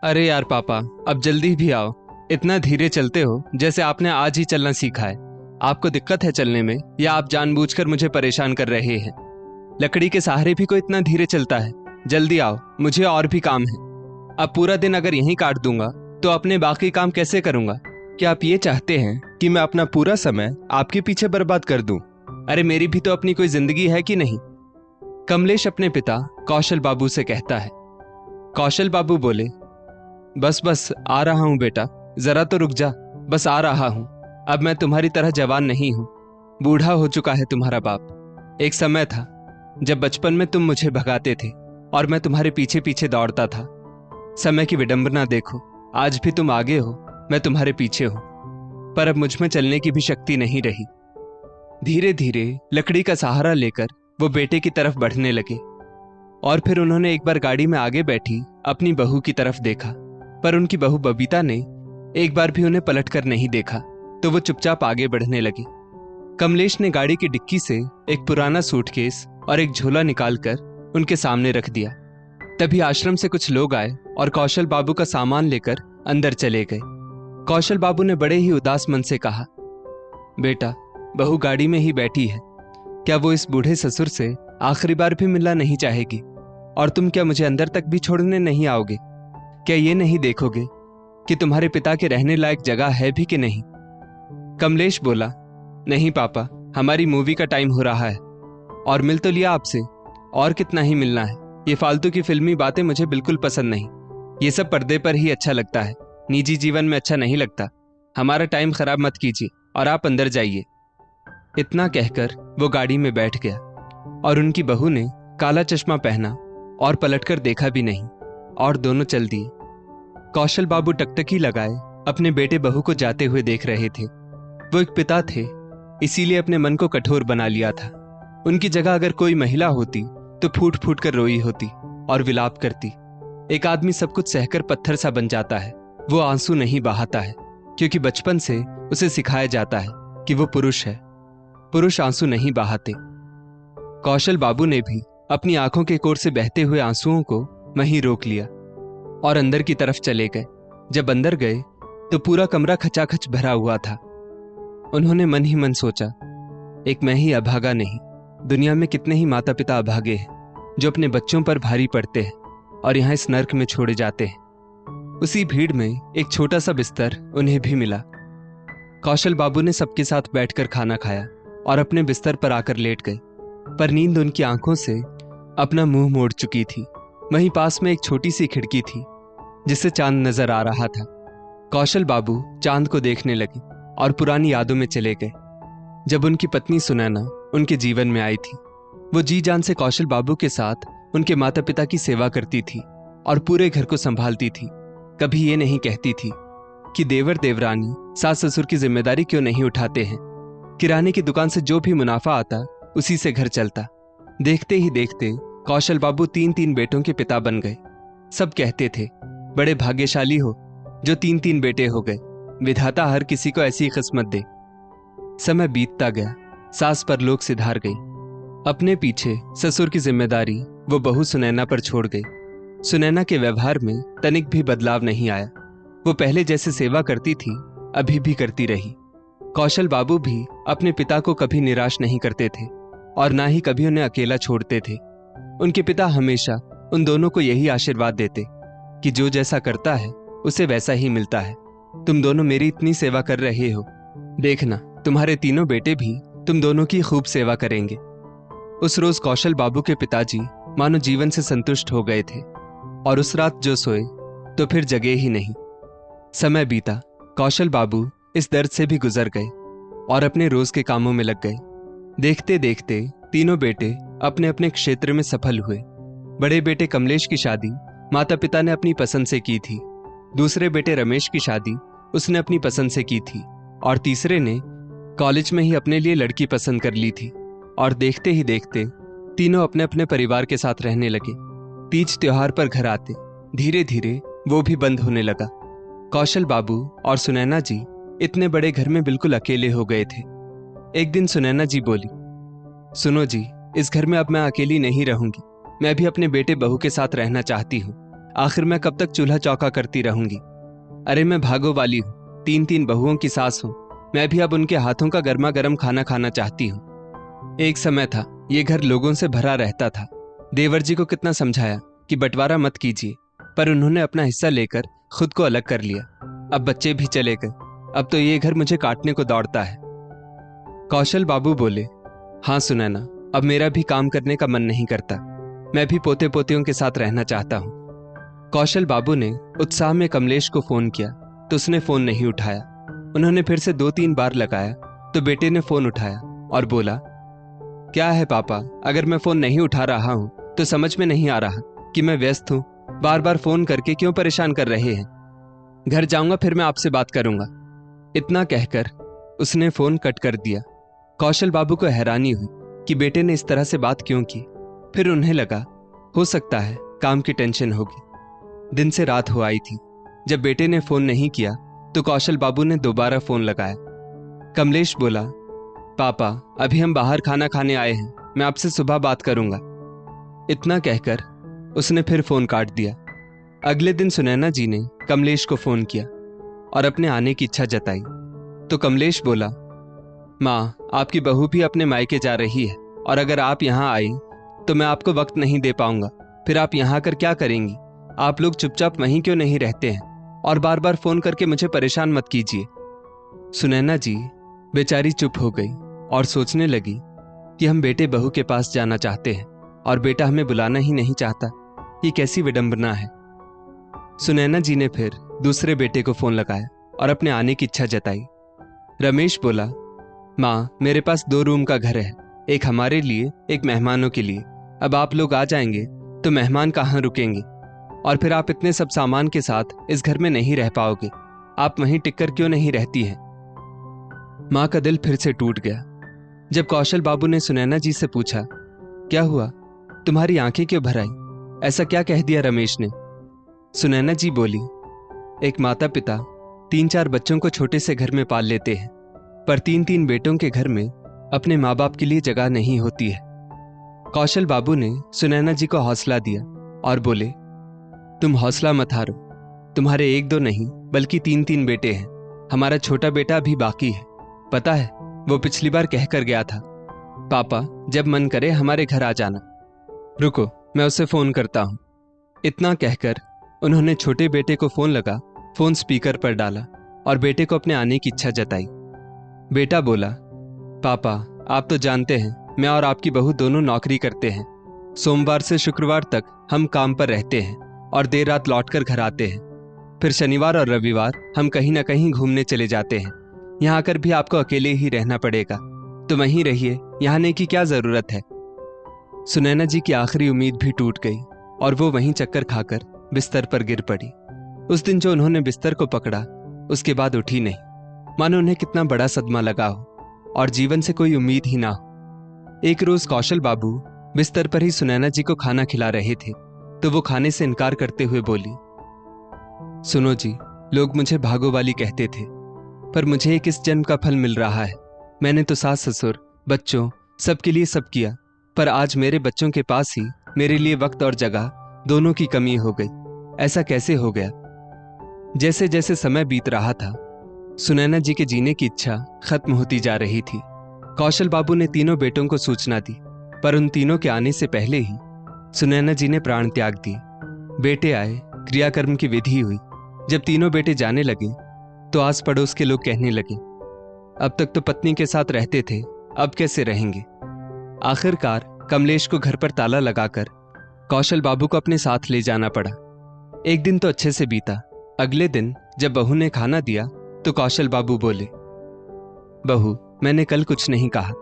अरे यार पापा, अब जल्दी भी आओ। इतना धीरे चलते हो जैसे आपने आज ही चलना सीखा है। आपको दिक्कत है चलने में या आप जानबूझकर मुझे परेशान कर रहे हैं? लकड़ी के सहारे भी कोई इतना धीरे चलता है? जल्दी आओ, मुझे और भी काम है। अब पूरा दिन अगर यहीं काट दूंगा तो अपने बाकी काम कैसे करूंगा? क्या आप ये चाहते हैं कि मैं अपना पूरा समय आपके पीछे बर्बाद कर दूं? अरे मेरी भी तो अपनी कोई जिंदगी है कि नहीं? कमलेश अपने पिता कौशल बाबू से कहता है। कौशल बाबू बोले, बस बस आ रहा हूं बेटा, जरा तो रुक जा। बस आ रहा हूं। अब मैं तुम्हारी तरह जवान नहीं हूं, बूढ़ा हो चुका है तुम्हारा बाप। एक समय था जब बचपन में तुम मुझे भगाते थे और मैं तुम्हारे पीछे पीछे दौड़ता था। समय की विडंबना देखो, आज भी तुम आगे हो, मैं तुम्हारे पीछे हूं, पर अब मुझ में चलने की भी शक्ति नहीं रही। धीरे धीरे लकड़ी का सहारा लेकर वो बेटे की तरफ बढ़ने लगे और फिर उन्होंने एक बार गाड़ी में आगे बैठी अपनी बहू की तरफ देखा, पर उनकी बहू बबीता ने एक बार भी उन्हें पलटकर नहीं देखा, तो वो चुपचाप आगे बढ़ने लगी। कमलेश ने गाड़ी की डिक्की से एक पुराना सूटकेस और एक झोला निकालकर उनके सामने रख दिया। तभी आश्रम से कुछ लोग आए और कौशल बाबू का सामान लेकर अंदर चले गए। कौशल बाबू ने बड़े ही उदास मन से कहा, बेटा, बहू गाड़ी में ही बैठी है, क्या वो इस बूढ़े ससुर से आखिरी बार भी मिलना नहीं चाहेगी? और तुम क्या मुझे अंदर तक भी छोड़ने नहीं आओगे? क्या ये नहीं देखोगे कि तुम्हारे पिता के रहने लायक जगह है भी कि नहीं? कमलेश बोला, नहीं पापा, हमारी मूवी का टाइम हो रहा है और मिल तो लिया आपसे, और कितना ही मिलना है। ये फालतू की फिल्मी बातें मुझे बिल्कुल पसंद नहीं। ये सब पर्दे पर ही अच्छा लगता है, निजी जीवन में अच्छा नहीं लगता। हमारा टाइम खराब मत कीजिए और आप अंदर जाइए। इतना कहकर वो गाड़ी में बैठ गया और उनकी बहू ने काला चश्मा पहना और पलटकर देखा भी नहीं और दोनों चल दिए। कौशल बाबू टकटकी लगाए अपने बेटे बहू को जाते हुए देख रहे थे। वो एक पिता थे, इसीलिए अपने मन को कठोर बना लिया था। उनकी जगह अगर कोई महिला होती तो फूट फूट कर रोई होती और विलाप करती। एक आदमी सब कुछ सहकर पत्थर सा बन जाता है, वो आंसू नहीं बहाता है, क्योंकि बचपन से उसे सिखाया जाता है कि वो पुरुष है। पुरुष आंसू नहीं बहाते। कौशल बाबू ने भी अपनी आंखों के कोर से बहते हुए आंसुओं को वहीं रोक लिया और अंदर की तरफ चले गए। जब अंदर गए तो पूरा कमरा खचाखच भरा हुआ था। उन्होंने मन ही मन सोचा, एक मैं ही अभागा नहीं, दुनिया में कितने ही माता पिता अभागे हैं जो अपने बच्चों पर भारी पड़ते हैं और यहाँ इस नर्क में छोड़े जाते हैं। उसी भीड़ में एक छोटा सा बिस्तर उन्हें भी मिला। कौशल बाबू ने सबके साथ बैठकर खाना खाया और अपने बिस्तर पर आकर लेट गए, पर नींद उनकी आंखों से अपना मुंह मोड़ चुकी थी। वहीं पास में एक छोटी सी खिड़की थी जिससे चांद नजर आ रहा था। कौशल बाबू चांद को देखने लगे और पुरानी यादों में चले गए। जब उनकी पत्नी सुनैना उनके जीवन में आई थी, वो जी जान से कौशल बाबू के साथ उनके माता पिता की सेवा करती थी और पूरे घर को संभालती थी। कभी ये नहीं कहती थी कि देवर देवरानी सास ससुर की जिम्मेदारी क्यों नहीं उठाते हैं। किराने की दुकान से जो भी मुनाफा आता उसी से घर चलता। देखते ही देखते कौशल बाबू 3-3 बेटों के पिता बन गए। सब कहते थे, बड़े भाग्यशाली हो जो 3-3 बेटे हो गए, विधाता हर किसी को ऐसी किस्मत दे। समय बीतता गया, सास परलोक सिधार गई। अपने पीछे ससुर की जिम्मेदारी वो बहू सुनैना पर छोड़ गई। सुनैना के व्यवहार में तनिक भी बदलाव नहीं आया। वो पहले जैसे सेवा करती थी अभी भी करती रही। कौशल बाबू भी अपने पिता को कभी निराश नहीं करते थे और ना ही कभी उन्हें अकेला छोड़ते थे। उनके पिता हमेशा उन दोनों को यही आशीर्वाद देते कि जो जैसा करता है उसे वैसा ही मिलता है। तुम दोनों मेरी इतनी सेवा कर रहे हो, देखना तुम्हारे तीनों बेटे भी तुम दोनों की खूब सेवा करेंगे। उस रोज कौशल बाबू के पिताजी मानो जीवन से संतुष्ट हो गए थे और उस रात जो सोए तो फिर जगे ही नहीं। समय बीता, कौशल बाबू इस दर्द से भी गुजर गए और अपने रोज के कामों में लग गए। देखते देखते तीनों बेटे अपने अपने क्षेत्र में सफल हुए। बड़े बेटे कमलेश की शादी माता पिता ने अपनी पसंद से की थी, दूसरे बेटे रमेश की शादी उसने अपनी पसंद से की थी और तीसरे ने कॉलेज में ही अपने लिए लड़की पसंद कर ली थी। और देखते ही देखते तीनों अपने अपने परिवार के साथ रहने लगे। तीज त्योहार पर घर आते, धीरे धीरे वो भी बंद होने लगा। कौशल बाबू और सुनैना जी इतने बड़े घर में बिल्कुल अकेले हो गए थे। एक दिन सुनैना जी बोली, सुनो जी, इस घर में अब मैं अकेली नहीं रहूंगी, मैं भी अपने बेटे बहू के साथ रहना चाहती हूँ। आखिर मैं कब तक चूल्हा चौका करती रहूंगी? अरे मैं भागो वाली हूँ, 3 बहुओं की सास हूँ। मैं भी अब उनके हाथों का गर्मा गर्म खाना खाना चाहती हूँ। एक समय था, ये घर लोगों से भरा रहता था। देवर जी को कितना समझाया कि बंटवारा मत कीजिए, पर उन्होंने अपना हिस्सा लेकर खुद को अलग कर लिया। अब बच्चे भी चले गए, अब तो ये घर मुझे काटने को दौड़ता है। कौशल बाबू बोले, हाँ सुनैना, अब मेरा भी काम करने का मन नहीं करता। मैं भी पोते पोतियों के साथ रहना चाहता हूँ। कौशल बाबू ने उत्साह में कमलेश को फोन किया तो उसने फोन नहीं उठाया। उन्होंने फिर से 2-3 बार लगाया तो बेटे ने फोन उठाया और बोला, क्या है पापा, अगर मैं फोन नहीं उठा रहा हूं तो समझ में नहीं आ रहा कि मैं व्यस्त हूं। बार बार फोन करके क्यों परेशान कर रहे हैं? घर जाऊंगा फिर मैं आपसे बात करूंगा। इतना कहकर उसने फोन कट कर दिया। कौशल बाबू को हैरानी हुई कि बेटे ने इस तरह से बात क्यों की। फिर उन्हें लगा हो सकता है काम की टेंशन होगी। दिन से रात हो आई थी। जब बेटे ने फोन नहीं किया तो कौशल बाबू ने दोबारा फोन लगाया। कमलेश बोला, पापा अभी हम बाहर खाना खाने आए हैं, मैं आपसे सुबह बात करूंगा। इतना कहकर उसने फिर फोन काट दिया। अगले दिन सुनैना जी ने कमलेश को फोन किया और अपने आने की इच्छा जताई तो कमलेश बोला, माँ आपकी बहू भी अपने मायके जा रही है और अगर आप यहाँ आई तो मैं आपको वक्त नहीं दे पाऊंगा। फिर आप यहाँ आकर क्या करेंगी? आप लोग चुपचाप वहीं क्यों नहीं रहते हैं और बार बार फोन करके मुझे परेशान मत कीजिए। सुनैना जी बेचारी चुप हो गई और सोचने लगी कि हम बेटे बहू के पास जाना चाहते हैं और बेटा हमें बुलाना ही नहीं चाहता। ये कैसी विडंबना है। सुनैना जी ने फिर दूसरे बेटे को फोन लगाया और अपने आने की इच्छा जताई। रमेश बोला, माँ मेरे पास 2 रूम का घर है, एक हमारे लिए एक मेहमानों के लिए। अब आप लोग आ जाएंगे तो मेहमान कहाँ रुकेंगे और फिर आप इतने सब सामान के साथ इस घर में नहीं रह पाओगे। आप वहीं टिककर क्यों नहीं रहती हैं? माँ का दिल फिर से टूट गया। जब कौशल बाबू ने सुनैना जी से पूछा, क्या हुआ, तुम्हारी आंखें क्यों भर आई? ऐसा क्या कह दिया रमेश ने? सुनैना जी बोली, एक माता पिता 3-4 बच्चों को छोटे से घर में पाल लेते हैं, पर 3-3 बेटों के घर में अपने माँ बाप के लिए जगह नहीं होती है। कौशल बाबू ने सुनैना जी को हौसला दिया और बोले, तुम हौसला मत हारो। तुम्हारे 1-2 नहीं बल्कि 3-3 बेटे हैं। हमारा छोटा बेटा अभी बाकी है। पता है वो पिछली बार कह कर गया था, पापा जब मन करे हमारे घर आ जाना। रुको मैं उसे फोन करता हूं। इतना कहकर उन्होंने छोटे बेटे को फोन लगा, फोन स्पीकर पर डाला और बेटे को अपने आने की इच्छा जताई। बेटा बोला, पापा आप तो जानते हैं मैं और आपकी बहू दोनों नौकरी करते हैं। सोमवार से शुक्रवार तक हम काम पर रहते हैं और देर रात लौटकर घर आते हैं। फिर शनिवार और रविवार हम कहीं ना कहीं घूमने चले जाते हैं। यहाँ आकर भी आपको अकेले ही रहना पड़ेगा, तो वहीं रहिए, यहाँ आने की क्या जरूरत है। सुनैना जी की आखिरी उम्मीद भी टूट गई और वो वहीं चक्कर खाकर बिस्तर पर गिर पड़ी। उस दिन जो उन्होंने बिस्तर को पकड़ा उसके बाद उठी नहीं, मानो उन्हें कितना बड़ा सदमा लगा हो और जीवन से कोई उम्मीद ही ना हो। एक रोज कौशल बाबू बिस्तर पर ही सुनैना जी को खाना खिला रहे थे तो वो खाने से इनकार करते हुए बोली, सुनो जी, लोग मुझे भागो वाली कहते थे, पर मुझे एक इस जन्म का फल मिल रहा है। मैंने तो सास ससुर बच्चों सबके लिए सब किया, पर आज मेरे बच्चों के पास ही मेरे लिए वक्त और जगह दोनों की कमी हो गई। ऐसा कैसे हो गया? जैसे जैसे समय बीत रहा था सुनैना जी के जीने की इच्छा खत्म होती जा रही थी। कौशल बाबू ने तीनों बेटों को सूचना दी, पर उन तीनों के आने से पहले ही सुनैना जी ने प्राण त्याग दिए। बेटे आए, क्रियाकर्म की विधि हुई। जब तीनों बेटे जाने लगे तो आस पड़ोस के लोग कहने लगे, अब तक तो पत्नी के साथ रहते थे, अब कैसे रहेंगे। आखिरकार कमलेश को घर पर ताला लगाकर कौशल बाबू को अपने साथ ले जाना पड़ा। एक दिन तो अच्छे से बीता। अगले दिन जब बहू ने खाना दिया तो कौशल बाबू बोले, बहू मैंने कल कुछ नहीं कहा,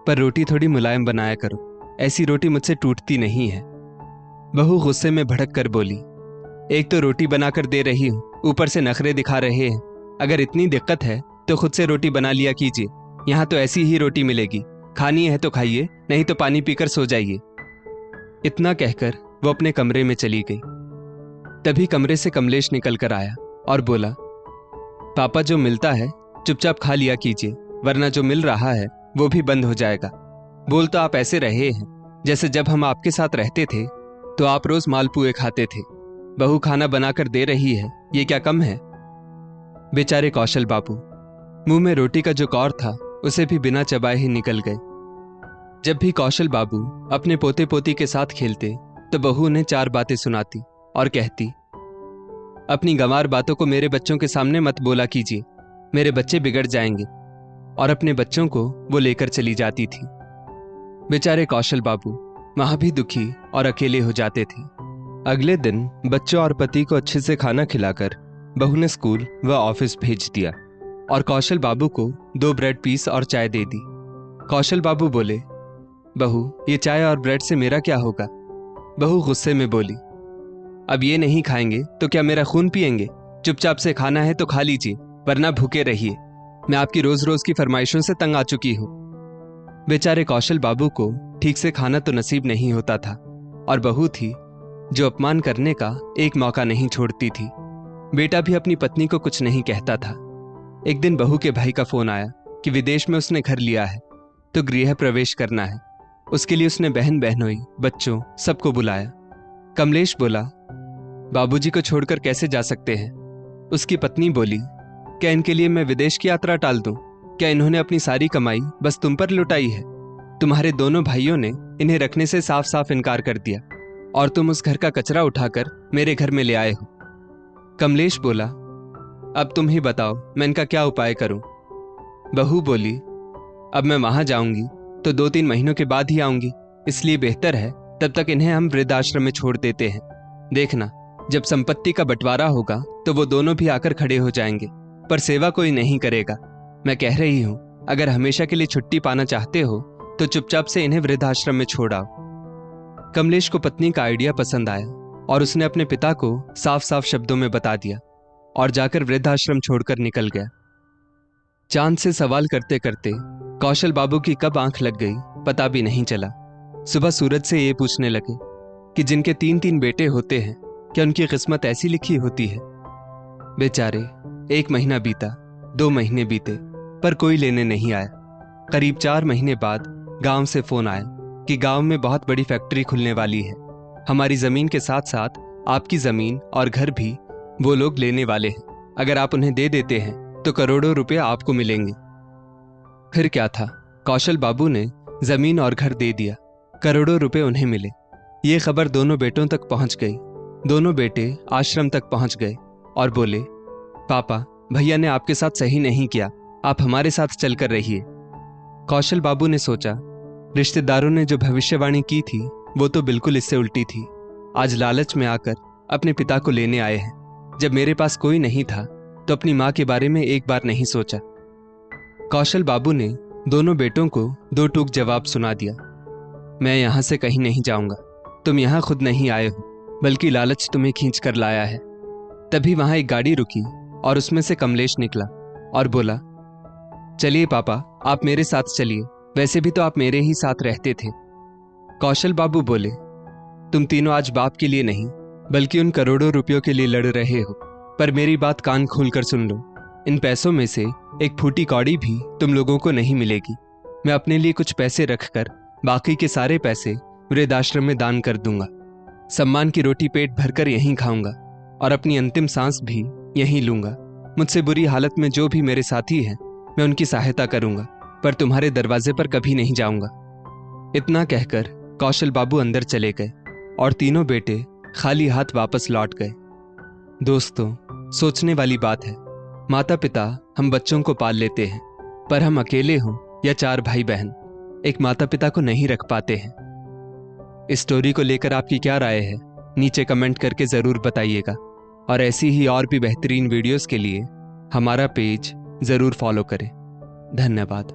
पर रोटी थोड़ी मुलायम बनाया करो, ऐसी रोटी मुझसे टूटती नहीं है। बहू गुस्से में भड़क कर बोली, एक तो रोटी बनाकर दे रही हूं, ऊपर से नखरे दिखा रहे हैं। अगर इतनी दिक्कत है तो खुद से रोटी बना लिया कीजिए, यहाँ तो ऐसी ही रोटी मिलेगी। खानी है तो खाइए, नहीं तो पानी पीकर सो जाइए। इतना कहकर वो अपने कमरे में चली गई। तभी कमरे से कमलेश निकल कर आया और बोला, पापा जो मिलता है चुपचाप खा लिया कीजिए, वरना जो मिल रहा है वो भी बंद हो जाएगा। बोल तो आप ऐसे रहे हैं जैसे जब हम आपके साथ रहते थे तो आप रोज मालपुए खाते थे। बहू खाना बनाकर दे रही है, ये क्या कम है? बेचारे कौशल बाबू मुंह में रोटी का जो कौर था उसे भी बिना चबाए ही निकल गए। जब भी कौशल बाबू अपने पोते पोती के साथ खेलते तो बहू उन्हें 4 बातें सुनाती और कहती, अपनी गंवार बातों को मेरे बच्चों के सामने मत बोला कीजिए, मेरे बच्चे बिगड़ जाएंगे। और अपने बच्चों को वो लेकर चली जाती थी। बेचारे कौशल बाबू वहां भी दुखी और अकेले हो जाते थे। अगले दिन बच्चों और पति को अच्छे से खाना खिलाकर बहू ने स्कूल व ऑफिस भेज दिया और कौशल बाबू को 2 ब्रेड पीस और चाय दे दी। कौशल बाबू बोले, बहू ये चाय और ब्रेड से मेरा क्या होगा? बहू गुस्से में बोली, अब ये नहीं खाएंगे तो क्या मेरा खून पिएंगे? चुपचाप से खाना है तो खा लीजिए, वरना भूखे रहिए। मैं आपकी रोज रोज की फरमाइशों से तंग आ चुकी हूं। बेचारे कौशल बाबू को ठीक से खाना तो नसीब नहीं होता था और बहू थी जो अपमान करने का एक मौका नहीं छोड़ती थी। बेटा भी अपनी पत्नी को कुछ नहीं कहता था। एक दिन बहू के भाई का फोन आया कि विदेश में उसने घर लिया है तो गृह प्रवेश करना है। उसके लिए उसने बहन बहनोई बच्चों सबको बुलाया। कमलेश बोला, बाबूजी को छोड़कर कैसे जा सकते हैं? उसकी पत्नी बोली, क्या इनके लिए मैं विदेश की यात्रा टाल दूं? क्या इन्होंने अपनी सारी कमाई बस तुम पर लुटाई है? तुम्हारे दोनों भाइयों ने इन्हें रखने से साफ साफ इनकार कर दिया और तुम उस घर का कचरा उठाकर मेरे घर में ले आए हो। कमलेश बोला, अब तुम ही बताओ मैं इनका क्या उपाय करूं? बहू बोली, अब मैं वहां जाऊंगी तो 2-3 महीनों के बाद ही आऊंगी, इसलिए बेहतर है तब तक इन्हें हम वृद्धाश्रम में छोड़ देते हैं। देखना, जब संपत्ति का बंटवारा होगा तो वो दोनों भी आकर खड़े हो जाएंगे, पर सेवा कोई नहीं करेगा। मैं कह रही हूं, अगर हमेशा के लिए छुट्टी पाना चाहते हो तो चुपचाप से इन्हें वृद्धाश्रम में छोड़ आओ। कमलेश को पत्नी का आइडिया पसंद आया और उसने अपने पिता को साफ साफ शब्दों में बता दिया और जाकर वृद्धाश्रम छोड़कर निकल गया। चांद से सवाल करते करते कौशल बाबू की कब आंख लग गई पता भी नहीं चला। सुबह सूरज से ये पूछने लगे कि जिनके 3-3 बेटे होते हैं क्या उनकी किस्मत ऐसी लिखी होती है? बेचारे 1 महीना बीता, 2 महीने बीते, पर कोई लेने नहीं आया। करीब 4 महीने बाद गांव से फोन आया कि गांव में बहुत बड़ी फैक्ट्री खुलने वाली है। हमारी जमीन के साथ साथ आपकी जमीन और घर भी वो लोग लेने वाले हैं। अगर आप उन्हें दे देते हैं तो करोड़ों रुपए आपको मिलेंगे। फिर क्या था, कौशल बाबू ने जमीन और घर दे दिया, करोड़ों रुपए उन्हें मिले। ये खबर दोनों बेटों तक पहुंच गई। दोनों बेटे आश्रम तक पहुंच गए और बोले, पापा भैया ने आपके साथ सही नहीं किया, आप हमारे साथ चलकर रहिए। कौशल बाबू ने सोचा, रिश्तेदारों ने जो भविष्यवाणी की थी वो तो बिल्कुल इससे उल्टी थी। आज लालच में आकर अपने पिता को लेने आए हैं। जब मेरे पास कोई नहीं था तो अपनी मां के बारे में एक बार नहीं सोचा। कौशल बाबू ने दोनों बेटों को 2 टूक जवाब सुना दिया। मैं यहां से कहीं नहीं जाऊंगा, तुम यहां खुद नहीं आए हो, बल्कि लालच तुम्हें खींच कर लाया है। तभी वहां एक गाड़ी रुकी और उसमें से कमलेश निकला और बोला, चलिए पापा आप मेरे साथ चलिए, वैसे भी तो आप मेरे ही साथ रहते थे। कौशल बाबू बोले, तुम तीनों आज बाप के लिए नहीं बल्कि उन करोड़ों रुपयों के लिए लड़ रहे हो, पर मेरी बात कान खोलकर सुन लो। इन पैसों में से एक फूटी कौड़ी भी तुम लोगों को नहीं मिलेगी। मैं अपने लिए कुछ पैसे रखकर बाकी के सारे पैसे वृद्धाश्रम में दान कर दूंगा। सम्मान की रोटी पेट भरकर यहीं खाऊंगा और अपनी अंतिम सांस भी यहीं लूंगा। मुझसे बुरी हालत में जो भी मेरे साथी हैं मैं उनकी सहायता करूंगा, पर तुम्हारे दरवाजे पर कभी नहीं जाऊंगा। इतना कहकर कौशल बाबू अंदर चले गए और तीनों बेटे खाली हाथ वापस लौट गए। दोस्तों, सोचने वाली बात है, माता पिता हम बच्चों को पाल लेते हैं, पर हम अकेले हों या 4 भाई बहन एक माता पिता को नहीं रख पाते हैं। इस स्टोरी को लेकर आपकी क्या राय है नीचे कमेंट करके जरूर बताइएगा और ऐसी ही और भी बेहतरीन वीडियोस के लिए हमारा पेज जरूर फॉलो करें। धन्यवाद।